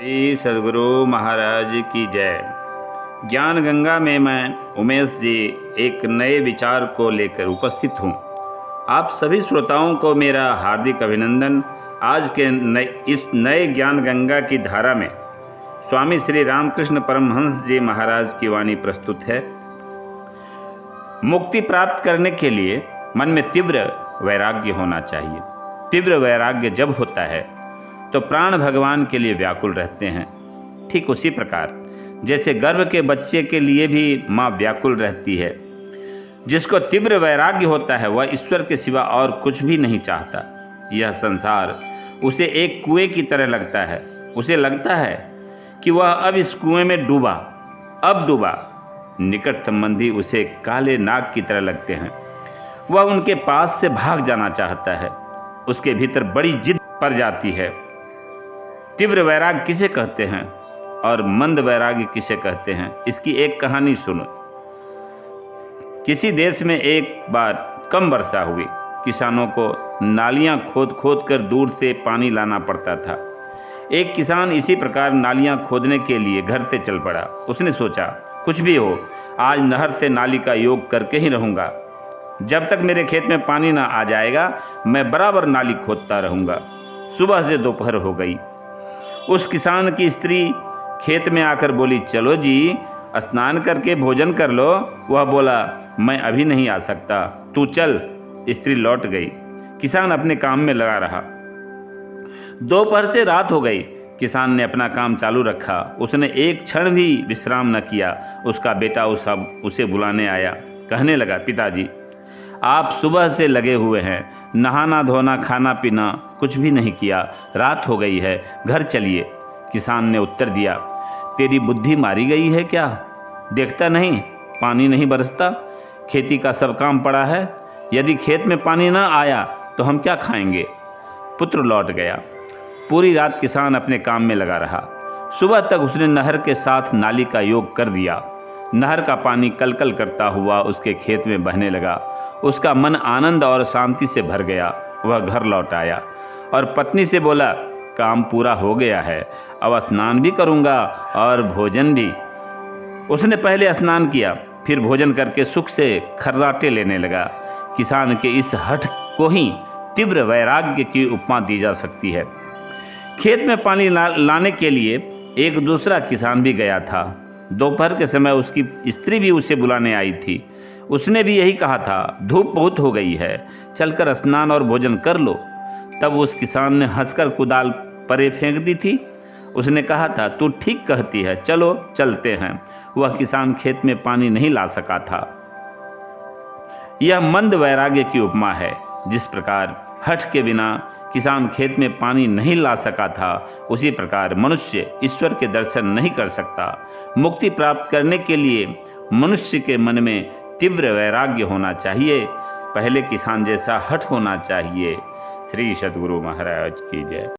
श्री सद्गुरु महाराज की जय। ज्ञान गंगा में मैं उमेश जी एक नए विचार को लेकर उपस्थित हूँ। आप सभी श्रोताओं को मेरा हार्दिक अभिनंदन। आज के इस नए ज्ञान गंगा की धारा में स्वामी श्री रामकृष्ण परमहंस जी महाराज की वाणी प्रस्तुत है। मुक्ति प्राप्त करने के लिए मन में तीव्र वैराग्य होना चाहिए। तीव्र वैराग्य जब होता है तो प्राण भगवान के लिए व्याकुल रहते हैं। ठीक उसी प्रकार जैसे गर्भ के बच्चे के लिए भी माँ व्याकुल रहती है। जिसको तीव्र वैराग्य होता है वह ईश्वर के सिवा और कुछ भी नहीं चाहता। यह संसार उसे एक कुएं की तरह लगता है। उसे लगता है कि वह अब इस कुएं में डूबा। निकट संबंधी उसे काले नाग की तरह लगते हैं। वह उनके पास से भाग जाना चाहता है। उसके भीतर बड़ी जिद पड़ जाती है। तीव्र वैराग्य किसे कहते हैं और मंद वैराग्य किसे कहते हैं, इसकी एक कहानी सुनो। किसी देश में एक बार कम वर्षा हुई। किसानों को नालियां खोद कर दूर से पानी लाना पड़ता था। एक किसान इसी प्रकार नालियां खोदने के लिए घर से चल पड़ा। उसने सोचा, कुछ भी हो, आज नहर से नाली का योग करके ही रहूँगा। जब तक मेरे खेत में पानी ना आ जाएगा मैं बराबर नाली खोदता रहूँगा। सुबह से दोपहर हो गई। उस किसान की स्त्री खेत में आकर बोली, चलो जी, स्नान करके भोजन कर लो। वह बोला, मैं अभी नहीं आ सकता, तू चल। स्त्री लौट गई। किसान अपने काम में लगा रहा। दोपहर से रात हो गई। किसान ने अपना काम चालू रखा। उसने एक क्षण भी विश्राम न किया। उसका बेटा उसे बुलाने आया। कहने लगा, पिताजी, आप सुबह से लगे हुए हैं, नहाना धोना खाना पीना कुछ भी नहीं किया। रात हो गई है, घर चलिए। किसान ने उत्तर दिया, तेरी बुद्धि मारी गई है क्या? देखता नहीं पानी नहीं बरसता? खेती का सब काम पड़ा है। यदि खेत में पानी ना आया तो हम क्या खाएंगे? पुत्र लौट गया। पूरी रात किसान अपने काम में लगा रहा। सुबह तक उसने नहर के साथ नाली का योग कर दिया। नहर का पानी कलकल करता हुआ उसके खेत में बहने लगा। उसका मन आनंद और शांति से भर गया। वह घर लौट आया और पत्नी से बोला, काम पूरा हो गया है, अब स्नान भी करूँगा और भोजन भी। उसने पहले स्नान किया, फिर भोजन करके सुख से खर्राटे लेने लगा। किसान के इस हठ को ही तीव्र वैराग्य की उपमा दी जा सकती है। खेत में पानी लाने के लिए एक दूसरा किसान भी गया था। दोपहर के समय उसकी स्त्री भी उसे बुलाने आई थी। उसने भी यही कहा था, धूप बहुत हो गई है, चलकर स्नान और भोजन कर लो। तब उस किसान ने हंसकर कुदाल परे फेंक दी थी। उसने कहा था, तू ठीक कहती है, चलो चलते हैं। वह किसान खेत में पानी नहीं ला सका था। यह मंद वैराग्य की उपमा है। जिस प्रकार हठ के बिना किसान खेत में पानी नहीं ला सका था, उसी प्रकार मनुष्य ईश्वर के दर्शन नहीं कर सकता। मुक्ति प्राप्त करने के लिए मनुष्य के मन में तीव्र वैराग्य होना चाहिए। पहले किसान जैसा हठ होना चाहिए। श्री सद्गुरु महाराज की जय।